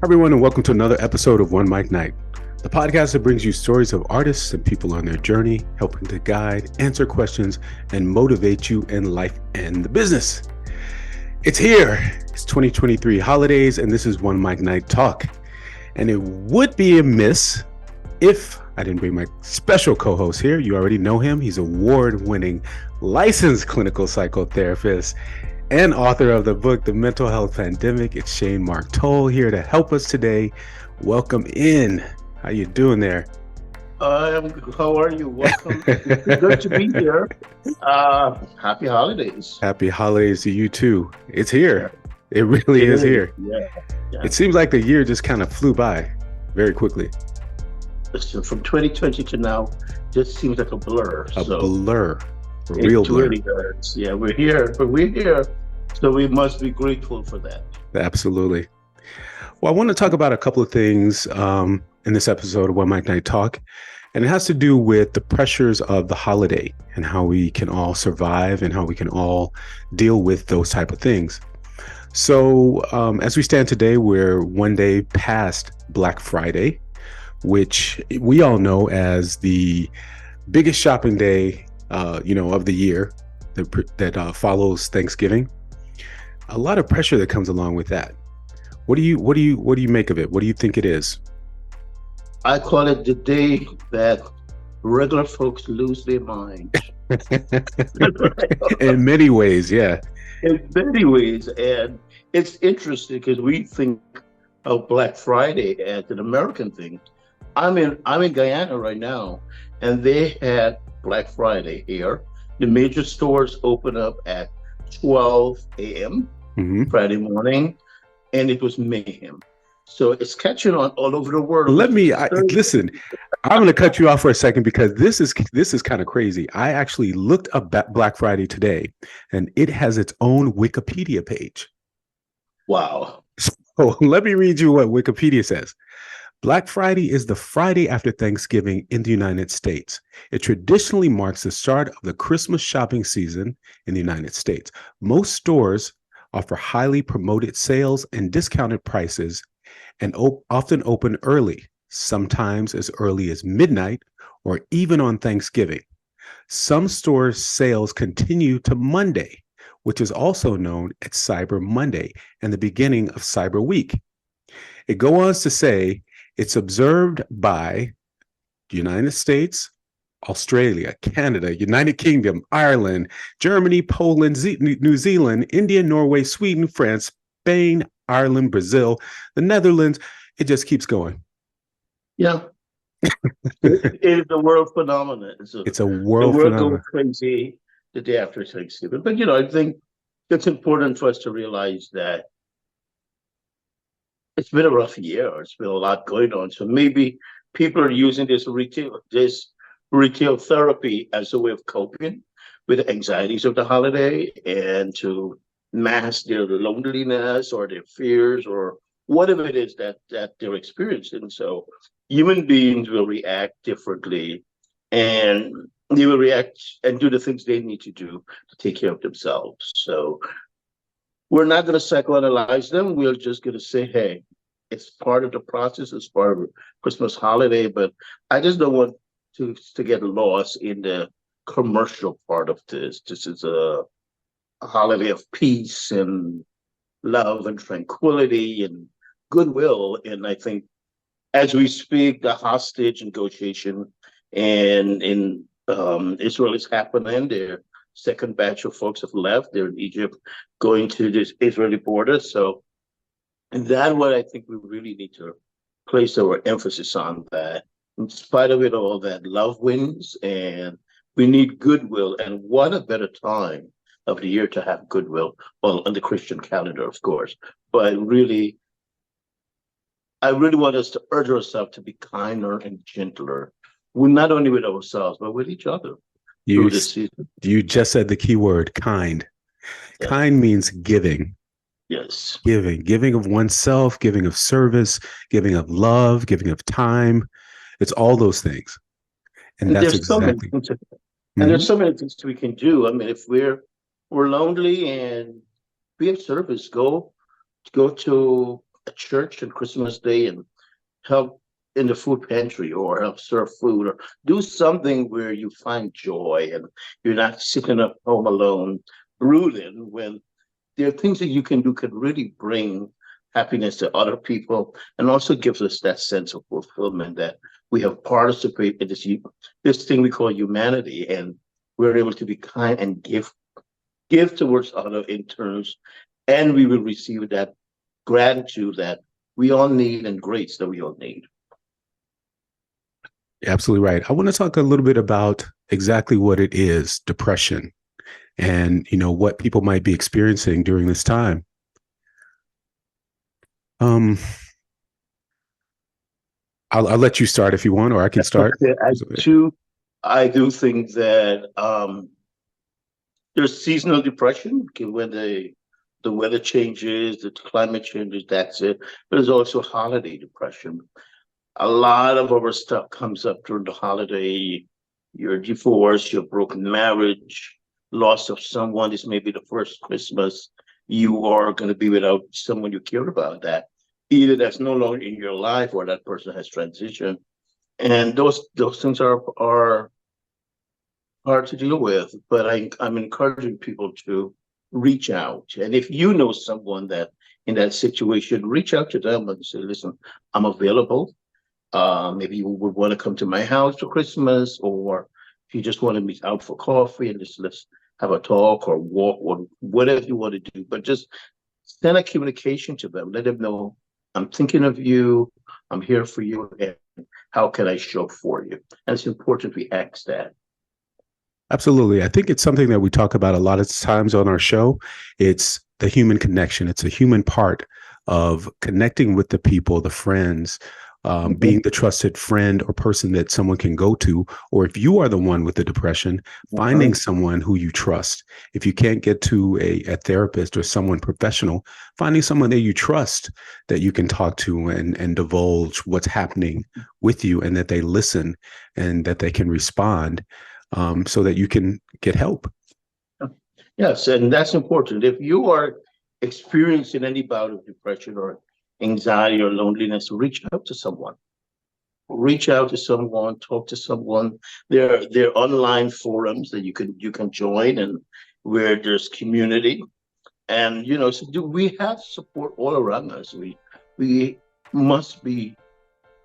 Everyone, and welcome to another episode of OneMicNite, the podcast that brings you stories of artists and people on their journey, helping to guide, answer questions, and motivate you in life and the business. It's here. It's 2023 holidays, and this is OneMicNite Talk. And it would be amiss if I didn't bring my special co-host here. You already know him. He's award-winning licensed clinical psychotherapist and author of the book, The Mental Health Pandemic. It's Shane Tull here to help us today. Welcome in. How you doing there? How are you? Welcome. It's good to be here. Happy holidays. Happy holidays to you too. It's here. It really is here. Yeah. It seems like the year just kind of flew by very quickly. So from 2020 to now, just seems like a blur. A blur. A real blur. Really hurts. Yeah, we're here. So we must be grateful for that. Absolutely. Well, I want to talk about a couple of things in this episode of OneMicNite Talk, and it has to do with the pressures of the holiday and how we can all survive and how we can all deal with those type of things. So as we stand today, we're one day past Black Friday, which we all know as the biggest shopping day, of the year that follows Thanksgiving. A lot of pressure that comes along with that. What do you make of it? What do you think it is? I call it the day that regular folks lose their mind. In many ways, yeah. In many ways, and it's interesting because we think of Black Friday as an American thing. I'm in Guyana right now, and they had Black Friday here. The major stores open up at 12 a.m. Friday morning, and it was mayhem. So it's catching on all over the world. Listen. I'm going to cut you off for a second because this is kind of crazy. I actually looked up Black Friday today, and it has its own Wikipedia page. Wow. So let me read you what Wikipedia says. Black Friday is the Friday after Thanksgiving in the United States. It traditionally marks the start of the Christmas shopping season in the United States. Most stores offer highly promoted sales and discounted prices and often open early, sometimes as early as midnight or even on Thanksgiving. Some stores' sales continue to Monday, which is also known as Cyber Monday and the beginning of Cyber Week. It goes on to say it's observed by the United States, Australia, Canada, United Kingdom, Ireland, Germany, Poland, New Zealand, India, Norway, Sweden, France, Spain, Ireland, Brazil, the Netherlands. It just keeps going. Yeah. It is a world phenomenon. It's a world phenomenon. The world goes crazy the day after Thanksgiving. But, I think it's important for us to realize that it's been a rough year. It's been a lot going on. So maybe people are using this retail therapy as a way of coping with the anxieties of the holiday and to mask their loneliness or their fears or whatever it is that they're experiencing. So human beings will react differently, and they will react and do the things they need to do to take care of themselves. So we're not going to psychoanalyze them. We're just going to say, hey, it's part of the process. It's part of the Christmas holiday. But I just don't want to get lost in the commercial part of this. This is a holiday of peace and love and tranquility and goodwill. And I think as we speak, the hostage negotiation in Israel is happening. Their second batch of folks have left. They're in Egypt going to this Israeli border. So, and that's what I think we really need to place our emphasis on, that in spite of it all, that love wins and we need goodwill. And what a better time of the year to have goodwill, well, on the Christian calendar, of course. But really, I really want us to urge ourselves to be kinder and gentler, not only with ourselves, but with each other. You just said the key word, kind. Yeah. Kind means giving. Yes. Giving of oneself, giving of service, giving of love, giving of time. It's all those things. And that's exactly. And there's so many things we can do. I mean, if we're lonely and be of service, go to at church on Christmas Day and help in the food pantry or help serve food or do something where you find joy and you're not sitting at home alone brooding, when there are things that you can do could really bring happiness to other people and also gives us that sense of fulfillment that we have participated in this thing we call humanity, and we're able to be kind and give towards other in terms, and we will receive that gratitude that we all need and grace that we all need. Absolutely right. I want to talk a little bit about exactly what it is, depression, and what people might be experiencing during this time. I'll let you start if you want, or I can start. Okay. I do think that there's seasonal depression when the weather changes, the climate changes, that's it. But there's also holiday depression. A lot of our stuff comes up during the holiday. Your divorce, your broken marriage, loss of someone. This may be the first Christmas you are going to be without someone you care about, that either that's no longer in your life or that person has transitioned. And those things are hard to deal with, but I'm encouraging people to reach out. And if you know someone that in that situation, reach out to them and say, listen, I'm available. Maybe you would want to come to my house for Christmas, or if you just want to meet out for coffee and just let's have a talk or walk or whatever you want to do. But just send a communication to them. Let them know, I'm thinking of you, I'm here for you, and how can I show up for you? And it's important we ask that. Absolutely. I think it's something that we talk about a lot of times on our show. It's the human connection. It's a human part of connecting with the people, the friends, being the trusted friend or person that someone can go to, or if you are the one with the depression, finding someone who you trust. If you can't get to a therapist or someone professional, finding someone that you trust that you can talk to and divulge what's happening with you, and that they listen and that they can respond, so that you can get help. Yes, and that's important. If you are experiencing any bout of depression or anxiety or loneliness, reach out to someone. Reach out to someone, talk to someone. There are online forums that you can join, and where there's community. And so we have support all around us. We must be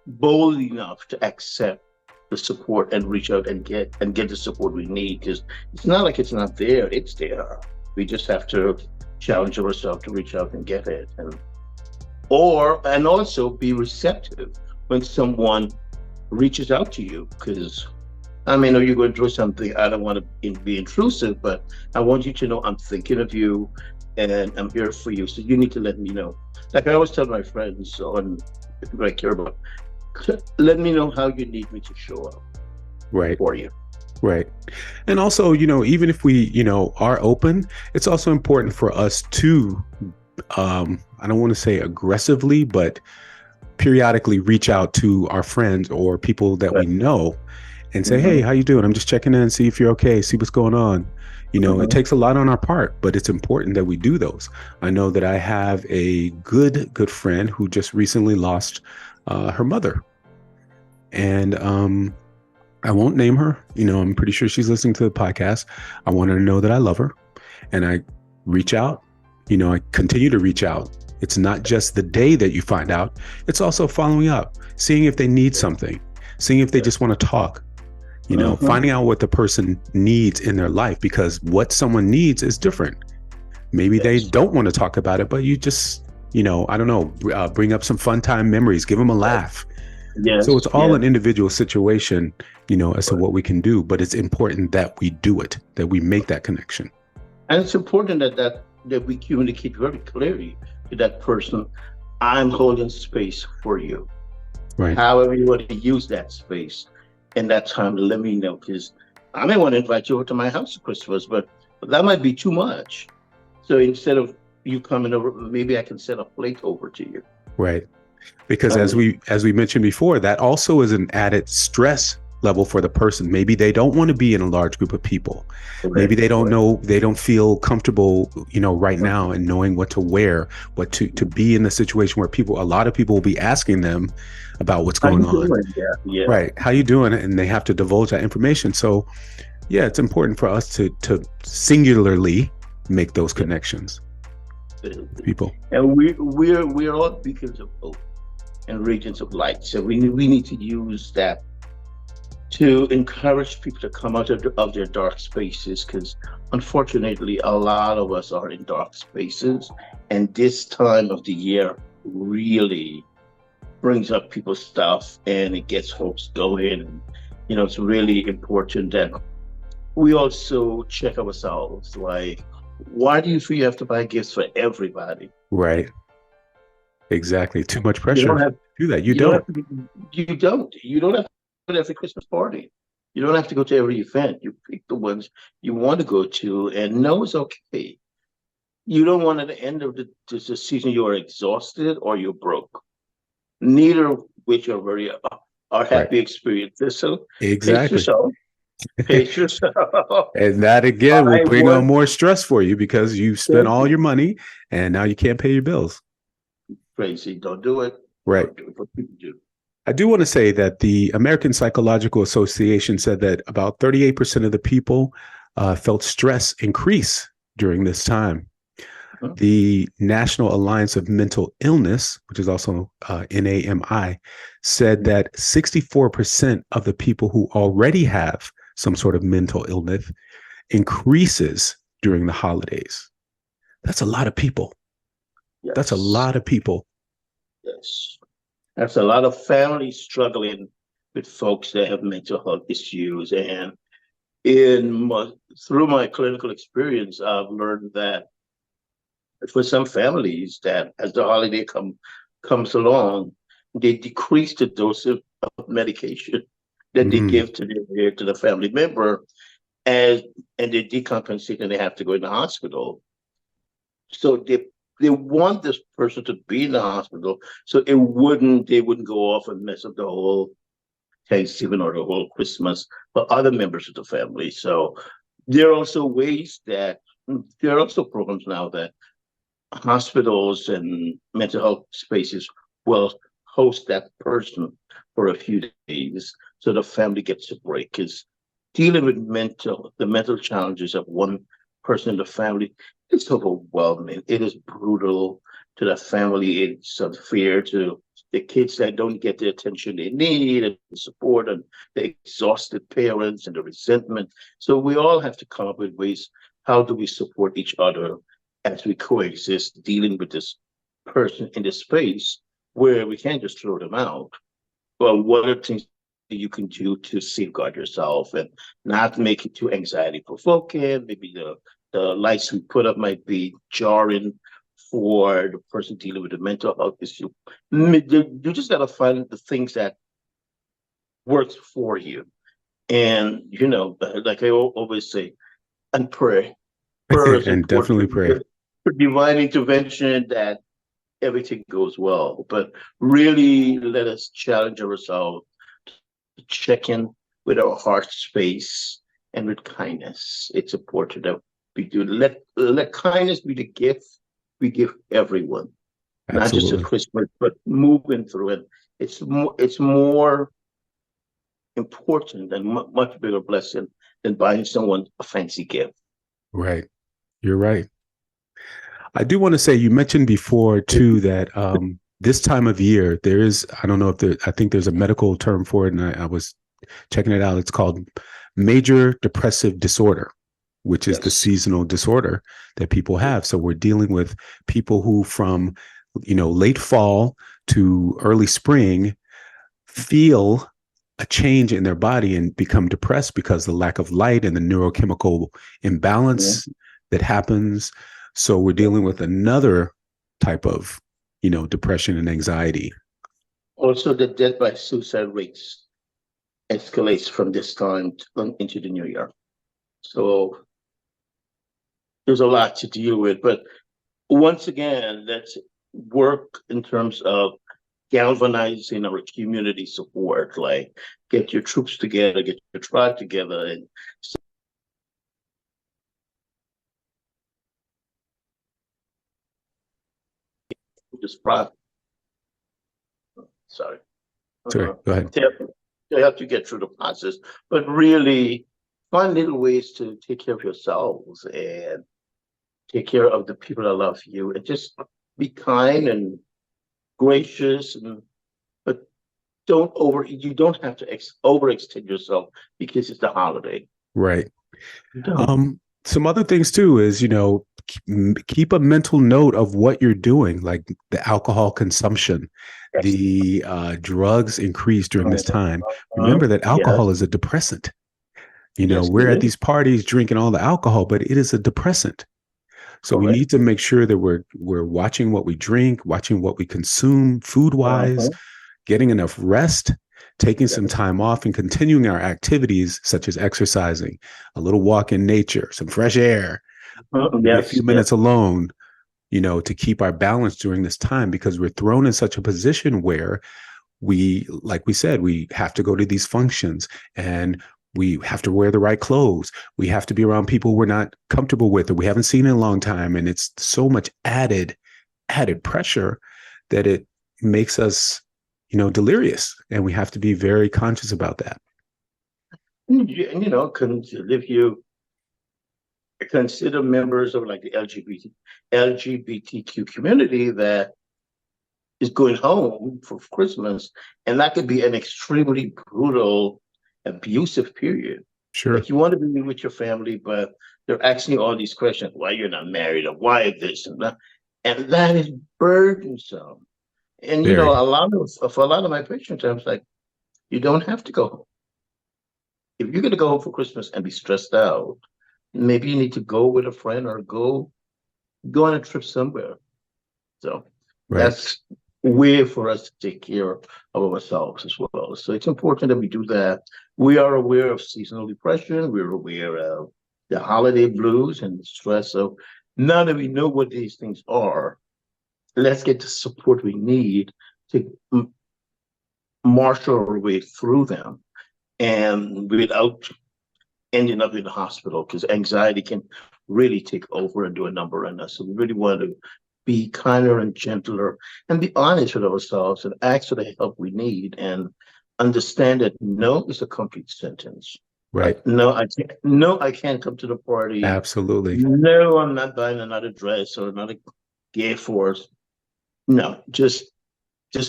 bold enough to accept the support and reach out and get the support we need, because it's not like it's not there, it's there. We just have to challenge ourselves to reach out and get it, and also be receptive when someone reaches out to you, because I may know you're going through something. I don't want to be intrusive, but I want you to know I'm thinking of you and I'm here for you. So you need to let me know. Like I always tell my friends on people I care about, let me know how you need me to show up for you. Right. And also, even if we, are open, it's also important for us to, I don't want to say aggressively, but periodically reach out to our friends or people that we know and say, hey, how you doing? I'm just checking in, see if you're okay, see what's going on. It takes a lot on our part, but it's important that we do those. I know that I have a good friend who just recently lost her mother. And I won't name her. I'm pretty sure she's listening to the podcast. I want her to know that I love her. And I reach out. I continue to reach out. It's not just the day that you find out. It's also following up, seeing if they need something, seeing if they just want to talk, finding out what the person needs in their life, because what someone needs is different. Maybe they don't want to talk about it, but you just, I don't know, bring up some fun time memories, give them a laugh. Yes. So it's all an individual situation, as to what we can do, but it's important that we do it, that we make that connection. And it's important that we communicate very clearly to that person, I'm holding space for you. Right. However you want to use that space and that time, let me know, because I may want to invite you over to my house for Christmas, but that might be too much. So instead of you coming over, maybe I can send a plate over to you. Right. Because as we mentioned before, that also is an added stress level for the person. Maybe they don't want to be in a large group of people. Maybe they don't know, they don't feel comfortable, right now and knowing what to wear, what to be in the situation where a lot of people will be asking them about what's How going you on. doing? Yeah. Right. How you doing? And they have to divulge that information. So yeah, it's important for us to singularly make those connections with people. And we're all beacons of hope and regions of light. So we need to use that to encourage people to come out of their dark spaces, because unfortunately a lot of us are in dark spaces, and this time of the year really brings up people's stuff and it gets hopes going. And it's really important that we also check ourselves. Like, why do you feel you have to buy gifts for everybody? Right. Exactly. Too much You pressure don't to have do that. You don't don't. have to you don't have to go to every Christmas party. You don't have to go to every event. You pick the ones you want to go to, and know it's okay. You don't want at the end of the season you're exhausted or you're broke. Neither of which are very are Right. happy experiences. So pace Exactly. yourself. Pace yourself. And that again will I bring on want more stress for you because you spent Thank all you. your money and now you can't pay your bills. Crazy. Don't do it. Right. Don't do it. What people do. I do want to say that the American Psychological Association said that about 38% of the people felt stress increase during this time. Huh? The National Alliance of Mental Illness, which is also NAMI, said that 64% of the people who already have some sort of mental illness increases during the holidays. That's a lot of people. That's a Yes. lot of people. Yes. That's a lot of families struggling with folks that have mental health issues. And through my clinical experience, I've learned that for some families, that as the holiday comes along, they decrease the dose of medication that they Mm, give to the family member, as and they decompensate and they have to go in the hospital. So they want this person to be in the hospital, so they wouldn't go off and mess up the whole Thanksgiving or the whole Christmas for other members of the family. So there are also there are also programs now that hospitals and mental health spaces will host that person for a few days so the family gets a break. Because dealing with the mental challenges of one person in the family, it's overwhelming. It is brutal to the family. It's unfair to the kids that don't get the attention they need and the support, and the exhausted parents and the resentment. So we all have to come up with ways. How do we support each other as we coexist, dealing with this person in this space where we can't just throw them out? Well, what are things that you can do to safeguard yourself and not make it too anxiety provoking? Maybe the lights we put up might be jarring for the person dealing with a mental health issue. You just got to find the things that works for you. And, like I always say, and pray. Prayer is and important definitely pray. for divine intervention, that everything goes well. But really, let us challenge ourselves to check in with our heart space and with kindness. It's important that we do. Let kindness be the gift we give everyone, not just at Absolutely. Christmas, but moving through it. It's more important and much bigger blessing than buying someone a fancy gift. Right. You're right. I do want to say you mentioned before too that this time of year there is, I don't know if I think there's a medical term for it, and I was checking it out. It's called major depressive disorder, which is the Yes. seasonal disorder that people have. So we're dealing with people who from late fall to early spring feel a change in their body and become depressed because the lack of light and the neurochemical Yeah. imbalance that happens. So we're dealing with another type of, depression and anxiety. Also, the death by suicide rates escalates from this time into the new year. So there's a lot to deal with. But once again, let's work in terms of galvanizing our community support, like get your troops together, get your tribe together, and this process. Sorry. Sorry, go ahead. They have to get through the process, but really find little ways to take care of yourselves and take care of the people that love you, and just be kind and gracious, but you don't have to overextend yourself because it's the holiday. Right. Some other things too is, keep a mental note of what you're doing, like the alcohol consumption, the drugs increase during this time. Remember that alcohol is a depressant. We're at these parties drinking all the alcohol, but it is a depressant. So we need to make sure that we're watching what we drink, watching what we consume food-wise, getting enough rest, taking some time off, and continuing our activities such as exercising, a little walk in nature, some fresh air, a few minutes alone, to keep our balance during this time, because we're thrown in such a position where like we said, we have to go to these functions and we have to wear the right clothes. We have to be around people we're not comfortable with or we haven't seen in a long time. And it's so much added pressure that it makes us, delirious. And we have to be very conscious about that. And, if you consider members of like the LGBTQ community that is going home for Christmas, and that could be an extremely brutal, abusive period. Sure. Like you want to be with your family, but they're asking you all these questions: why you're not married, or why this and that, and that is burdensome. And Very. for a lot of my patients, I was like, you don't have to go home. If you're going to go home for Christmas and be stressed out, maybe you need to go with a friend or go on a trip somewhere. So that's a way for us to take care of ourselves as well. So it's important that we do that. We are aware of seasonal depression. We're aware of the holiday blues and the stress. So now that we know what these things are, let's get the support we need to marshal our way through them, and without ending up in the hospital, because anxiety can really take over and do a number on us. So we really want to be kinder and gentler and be honest with ourselves and ask for the help we need, and understand that no is a complete sentence. Right. No, I can't. No, I can't come to the party. Absolutely. No, I'm not buying another dress or another gift for us. No, just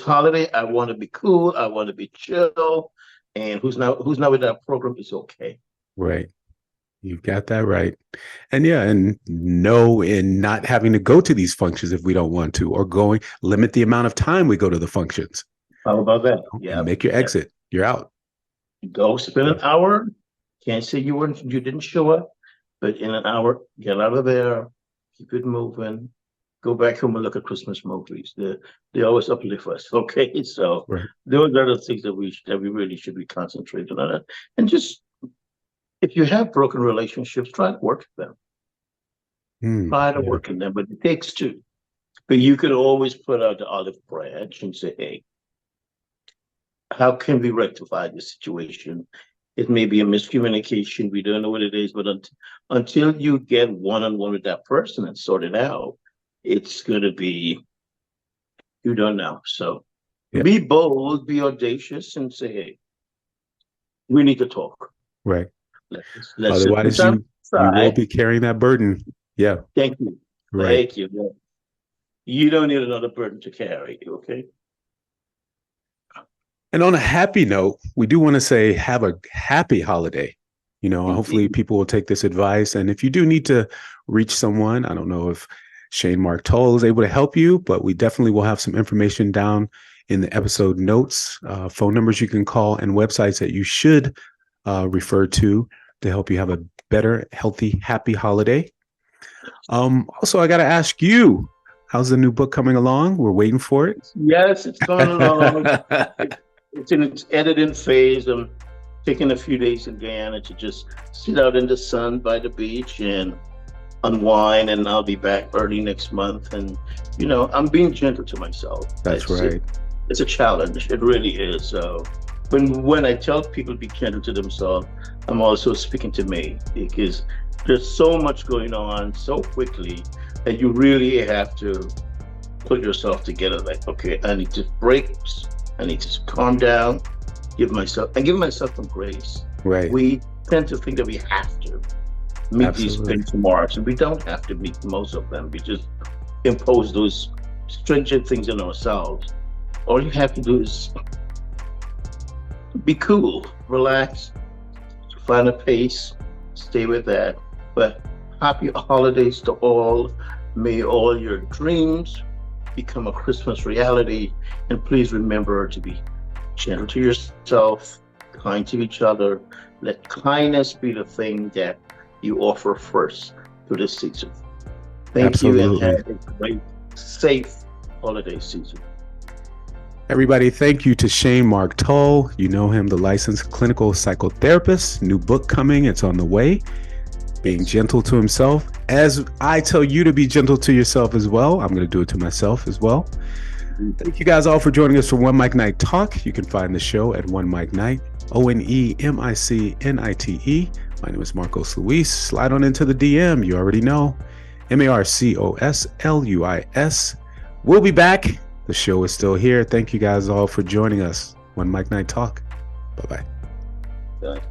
holiday. I want to be cool. I want to be chill. And who's not with that program is okay. Right. You've got that right. And and no in not having to go to these functions if we don't want to, or limit the amount of time we go to the functions. How about that? Yeah. Make your exit. You're out. Go spend an hour. Can't say you didn't show up, but in an hour, get out of there, keep it moving, go back home and look at Christmas movies. They always uplift us. Okay. So those are the things that we really should be concentrating on. And just, if you have broken relationships, try to work with them. Try to work in them, but it takes two. But you could always put out the olive branch and say, hey, how can we rectify this situation? It may be a miscommunication. We don't know what it is, but until you get one-on-one with that person and sort it out, it's going to be, you don't know. So be bold, be audacious, and say, hey, we need to talk. Right. Let's Otherwise, you will be carrying that burden. Yeah. Thank you. Right. Thank you. You don't need another burden to carry. Okay. And on a happy note, we do want to say have a happy holiday. Hopefully people will take this advice. And if you do need to reach someone, I don't know if Shane Mark Tull is able to help you, but we definitely will have some information down in the episode notes, phone numbers you can call, and websites that you should refer to help you have a better, healthy, happy holiday. Also, I got to ask you, how's the new book coming along? We're waiting for it. Yes, it's coming along. It's in its editing phase. I'm taking a few days in Guyana to just sit out in the sun by the beach and unwind, and I'll be back early next month. And I'm being gentle to myself. That's right. it's a challenge. It really is. So when I tell people be gentle to themselves, I'm also speaking to me, because there's so much going on so quickly that you really have to put yourself together. Like, okay, I need to break. I need to calm down, give myself some grace. Right. We tend to think that we have to meet Absolutely. these benchmarks, and we don't have to meet most of them. We just impose those stringent things on ourselves. All you have to do is be cool, relax, find a pace, stay with that. But happy holidays to all. May all your dreams become a Christmas reality. And please remember to be gentle to yourself, kind to each other. Let kindness be the thing that you offer first to this season. Thank you, and have a great, safe holiday season. Everybody, thank you to Shane Mark Tull. You know him, the licensed clinical psychotherapist. New book coming. It's on the way. Being gentle to himself. As I tell you to be gentle to yourself as well, I'm going to do it to myself as well. Thank you guys all for joining us for OneMicNite Talk. You can find the show at OneMicNite, OneMicNite. My name is Marcos Luis. Slide on into the DM. You already know. MarcosLuis. We'll be back. The show is still here. Thank you guys all for joining us. OneMicNite Talk. Bye-bye. Bye.